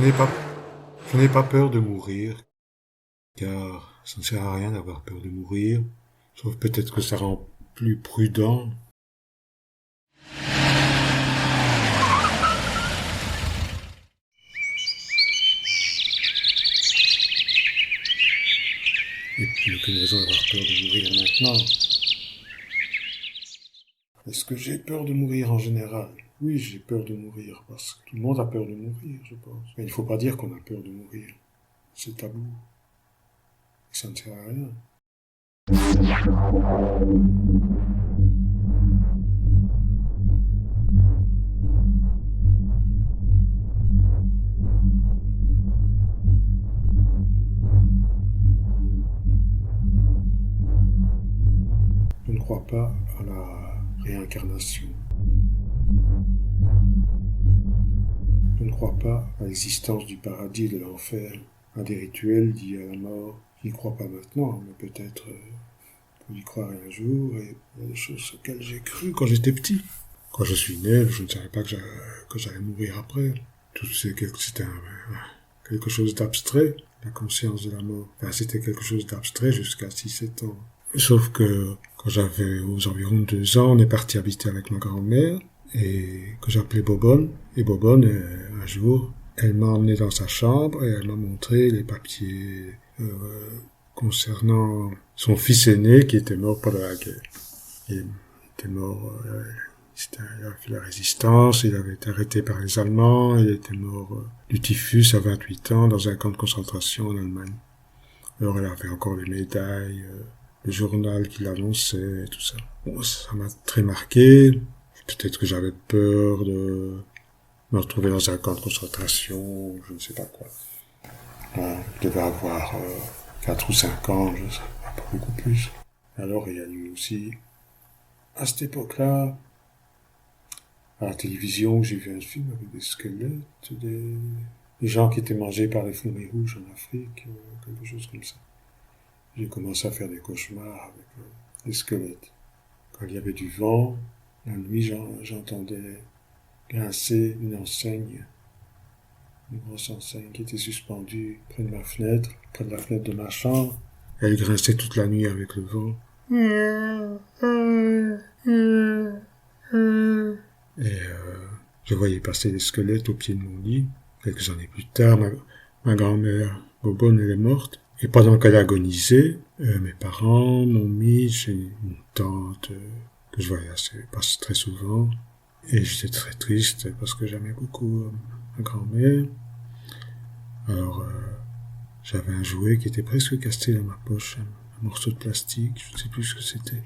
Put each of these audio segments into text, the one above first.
Je n'ai pas peur de mourir, car ça ne sert à rien d'avoir peur de mourir, sauf peut-être que ça rend plus prudent. Et puis aucune raison d'avoir peur de mourir maintenant. Est-ce que j'ai peur de mourir en général? Oui, j'ai peur de mourir, parce que tout le monde a peur de mourir, je pense. Mais il ne faut pas dire qu'on a peur de mourir. C'est tabou. Et ça ne sert à rien. Je ne crois pas à la réincarnation. Je ne crois pas à l'existence du paradis et de l'enfer, à des rituels liés à la mort. Je n'y crois pas maintenant, mais peut-être qu'on y croirait un jour, et il y a des choses auxquelles j'ai cru quand j'étais petit. Quand je suis né, je ne savais pas que j'allais mourir après. C'était quelque chose d'abstrait, la conscience de la mort. Enfin, c'était quelque chose d'abstrait jusqu'à 6-7 ans. Sauf que quand j'avais aux environs 2 ans, on est parti habiter avec ma grand-mère, et que j'appelais Bobonne. Et Bobonne, un jour, elle m'a emmené dans sa chambre et elle m'a montré les papiers concernant son fils aîné qui était mort pendant la guerre. Il était mort, il avait fait la résistance, il avait été arrêté par les Allemands, il était mort du typhus à 28 ans dans un camp de concentration en Allemagne. Alors elle avait encore les médailles, le journal qui l'annonçait et tout ça. Bon, ça m'a très marqué. Peut-être que j'avais peur de me retrouver dans un camp de concentration, je ne sais pas quoi. Je devais avoir 4 ou 5 ans, je ne sais pas beaucoup plus. Alors il y a eu aussi, à cette époque-là, à la télévision, j'ai vu un film avec des squelettes, des gens qui étaient mangés par les fourmis rouges en Afrique, quelque chose comme ça. J'ai commencé à faire des cauchemars avec des squelettes. Quand il y avait du vent, la nuit, j'entendais grincer une enseigne, une grosse enseigne qui était suspendue près de la fenêtre de ma chambre. Elle grinçait toute la nuit avec le vent. Et je voyais passer les squelettes au pied de mon lit. Quelques années plus tard, ma grand-mère Bobonne, elle est morte. Et pendant qu'elle agonisait, mes parents m'ont mis chez une tante que je voyais pas très souvent. Et j'étais très triste parce que j'aimais beaucoup ma grand-mère. Alors, j'avais un jouet qui était presque cassé dans ma poche, un morceau de plastique, je ne sais plus ce que c'était.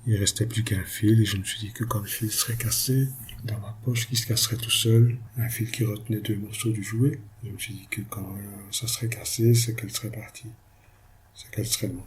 Il restait plus qu'un fil et je me suis dit que quand le fil serait cassé, dans ma poche qui se casserait tout seul, un fil qui retenait 2 morceaux du jouet, je me suis dit que quand ça serait cassé, c'est qu'elle serait partie, c'est qu'elle serait morte.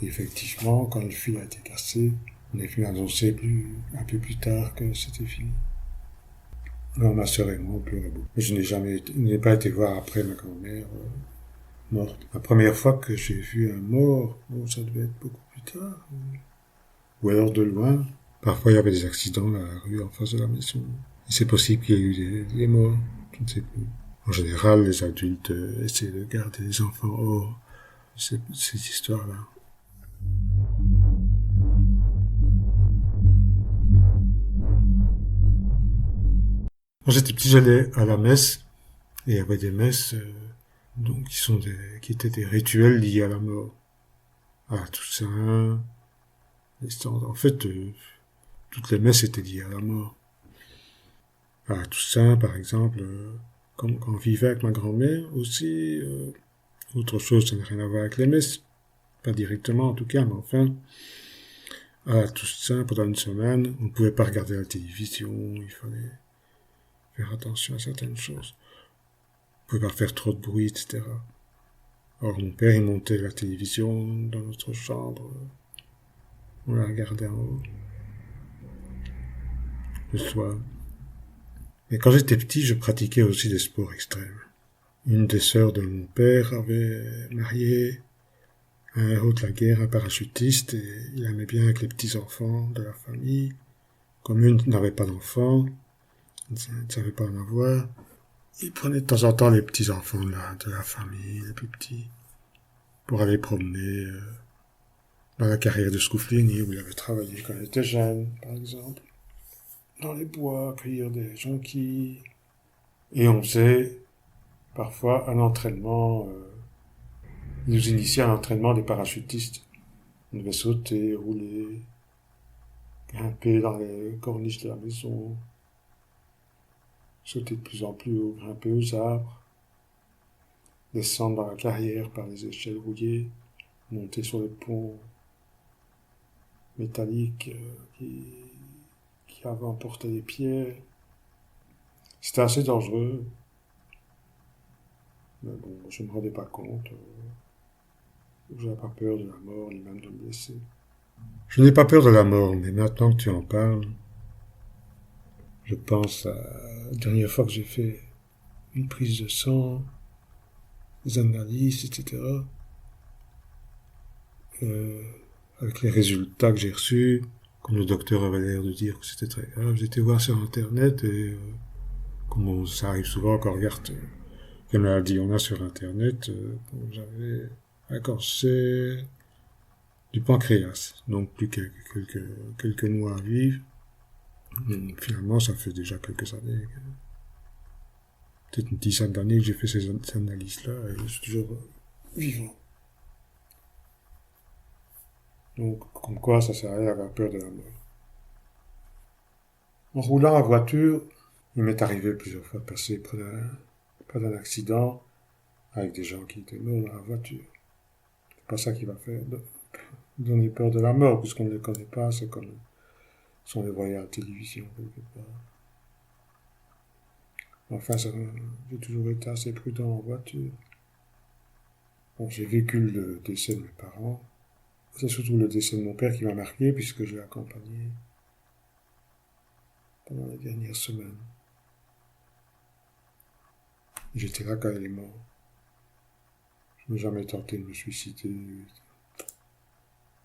Et effectivement, quand le fil a été cassé, on est venu annoncer un peu plus tard que c'était fini. Alors ma sœur et moi, on pleurait beaucoup. Mais je n'ai pas été voir après ma grand-mère morte. La première fois que j'ai vu un mort, ça devait être beaucoup plus tard. Ou alors de loin. Parfois, il y avait des accidents dans la rue en face de la maison. Et c'est possible qu'il y ait eu des morts. Je ne sais plus. En général, les adultes essaient de garder les enfants hors de ces histoires-là. Quand j'étais petit, j'allais à la messe. Et il y avait des messes donc, qui étaient des rituels liés à la mort. À Toussaint, en fait, toutes les messes étaient liées à la mort. À Toussaint, par exemple, quand on vivait avec ma grand-mère aussi, autre chose, ça n'a rien à voir avec les messes, pas directement en tout cas, mais enfin, à Toussaint, pendant une semaine, on ne pouvait pas regarder la télévision, il fallait faire attention à certaines choses. On ne pouvait pas faire trop de bruit, etc. Alors mon père, il montait la télévision dans notre chambre, on la regardait en haut, le soir. Mais quand j'étais petit, je pratiquais aussi des sports extrêmes. Une des sœurs de mon père avait marié un héros de la guerre, un parachutiste, et il aimait bien avec les petits-enfants de la famille. Comme une n'avait pas d'enfants, elle ne savait pas en avoir, il prenait de temps en temps les petits-enfants de la famille, les plus petits, pour aller promener dans la carrière de Scoufligny, où il avait travaillé quand il était jeune, par exemple. Dans les bois, cueillir des jonquilles. Et on faisait parfois un entraînement, il nous initiait à l'entraînement des parachutistes. On devait sauter, rouler, grimper dans les corniches de la maison, sauter de plus en plus haut, grimper aux arbres, descendre dans la carrière par les échelles rouillées, monter sur le pont métallique qui avait emporté les pierres. C'était assez dangereux. Mais bon, je ne me rendais pas compte. Je n'avais pas peur de la mort, ni même de me blesser. Je n'ai pas peur de la mort, mais maintenant que tu en parles, je pense à la dernière fois que j'ai fait une prise de sang, des analyses, etc. Avec les résultats que j'ai reçus, comme le docteur avait l'air de dire que c'était très grave, j'étais voir sur Internet et comme ça arrive souvent quand on regarde quelle maladie on a sur Internet, j'avais un cancer du pancréas, donc plus que quelques mois à vivre. Et finalement, ça fait déjà quelques années, peut-être une dizaine d'années que j'ai fait ces analyses-là et je suis toujours vivant. Donc, comme quoi, ça sert à rien d'avoir peur de la mort. En roulant en voiture, il m'est arrivé plusieurs fois de passer près d'un accident avec des gens qui étaient morts dans la voiture. C'est pas ça qui va faire donner peur de la mort, puisqu'on ne les connaît pas, c'est comme si on les voyait à la télévision quelque part. Enfin, j'ai toujours été assez prudent en voiture. Bon, j'ai vécu le décès de mes parents. C'est surtout le décès de mon père qui m'a marqué, puisque je l'ai accompagné pendant les dernières semaines. J'étais là quand il est mort. Je n'ai jamais tenté de me suicider.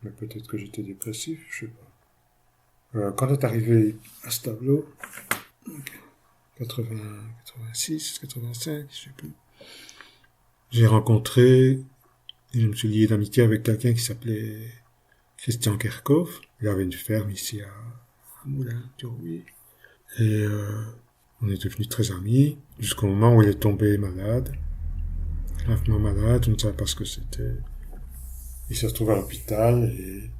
Mais peut-être que j'étais dépressif, je sais pas. Quand est arrivé à ce tableau, 86, 85, je sais plus, j'ai rencontré et je me suis lié d'amitié avec quelqu'un qui s'appelait Christian Kerkhoff. Il avait une ferme ici à Moulins-Thurouy. Et on est devenus très amis jusqu'au moment où il est tombé malade. Gravement malade, je ne savais pas ce que c'était. Il se retrouve à l'hôpital et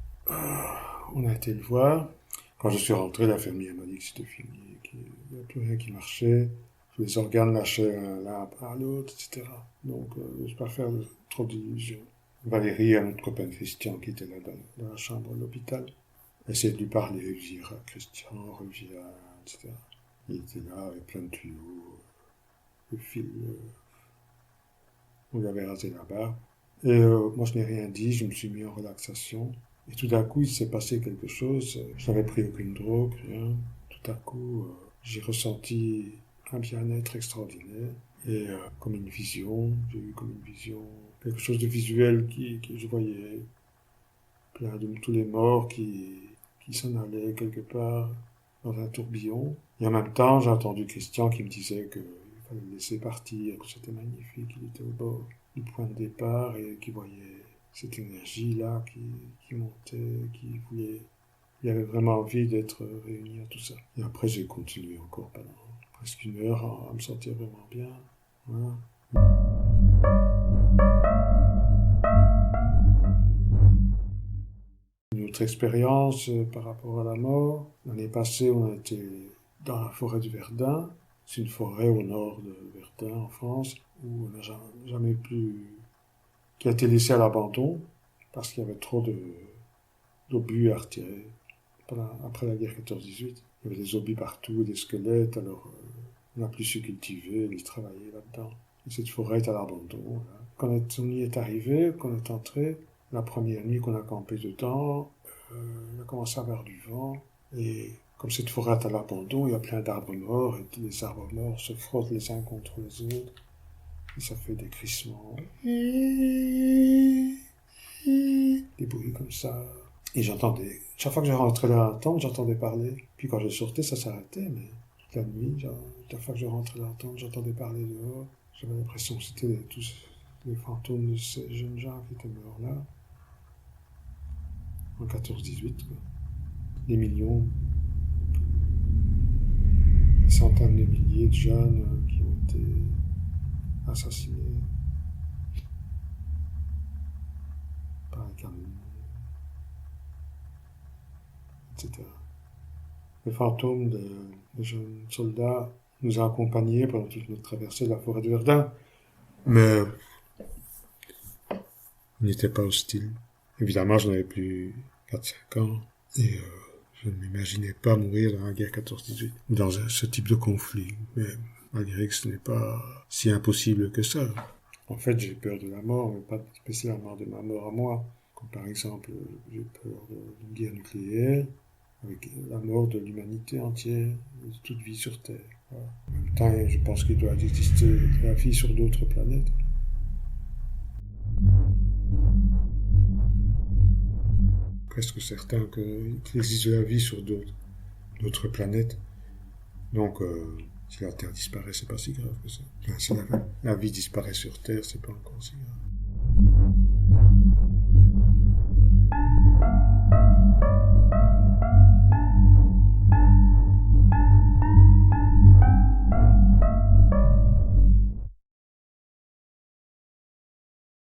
on a été le voir. Quand je suis rentré, l'infirmière m'a dit que c'était fini, qu'il n'y avait plus rien qui marchait, que les organes lâchaient l'un à l'autre, etc. Donc, je ne vais pas faire trop d'illusions. Valérie, un autre copain de Christian qui était là dans la chambre de l'hôpital, essayait de lui parler, lui dire Christian, reviens, etc. Il était là avec plein de tuyaux, de fils. On lui avait rasé la barbe. Et moi, je n'ai rien dit, je me suis mis en relaxation. Et tout d'un coup, il s'est passé quelque chose. Je n'avais pris aucune drogue, rien. Tout à coup, j'ai ressenti un bien-être extraordinaire. Et comme une vision, j'ai eu comme une vision, quelque chose de visuel qui je voyais. Plein de tous les morts qui s'en allaient quelque part dans un tourbillon. Et en même temps, j'ai entendu Christian qui me disait qu'il fallait le laisser partir, que c'était magnifique, qu'il était au bord du point de départ et qu'il voyait cette énergie-là qui montait, il avait vraiment envie d'être réuni à tout ça. Et après, j'ai continué encore pendant presque une heure à me sentir vraiment bien. Voilà. Une autre expérience par rapport à la mort. L'année passée, on a été dans la forêt du Verdun. C'est une forêt au nord de Verdun, en France, où on n'a jamais qui a été laissée à l'abandon parce qu'il y avait trop d'obus à retirer. Après la guerre 14-18, il y avait des obus partout, des squelettes, alors on n'a plus su cultiver, ni travailler là-dedans. Et cette forêt est à l'abandon. Là. Quand on y est arrivé, qu'on est entré, la première nuit qu'on a campé dedans, il a commencé à avoir du vent, et comme cette forêt est à l'abandon, il y a plein d'arbres morts, et tous les arbres morts se frottent les uns contre les autres, et ça fait des crissements, des bruits comme ça. Et j'entendais, chaque fois que je rentrais dans la tente, j'entendais parler. Puis quand je sortais, ça s'arrêtait, mais la nuit, la fois que je rentrais dans la tente, j'entendais parler dehors. J'avais l'impression que c'était tous les fantômes de ces jeunes gens qui étaient morts là, en 14-18, quoi. Des millions, des centaines de milliers de jeunes qui ont été assassinés par les camions, etc. Le fantôme de jeunes soldats nous a accompagnés pendant toute notre traversée de la forêt de Verdun, mais il n'était pas hostile. Évidemment, j'en avais plus 4-5 ans, et je ne m'imaginais pas mourir dans la guerre 14-18, ou dans ce type de conflit, mais malgré que ce n'est pas si impossible que ça. En fait, j'ai peur de la mort, mais pas spécialement de ma mort à moi. Comme par exemple, j'ai peur d'une guerre nucléaire, avec la mort de l'humanité entière, de toute vie sur Terre. Voilà. En même temps, je pense qu'il doit exister la vie sur d'autres planètes. Presque certain qu'il existe de la vie sur d'autres planètes. Donc, si la Terre disparaît, c'est pas si grave que ça. Enfin, si la vie disparaît sur Terre, c'est pas encore si grave.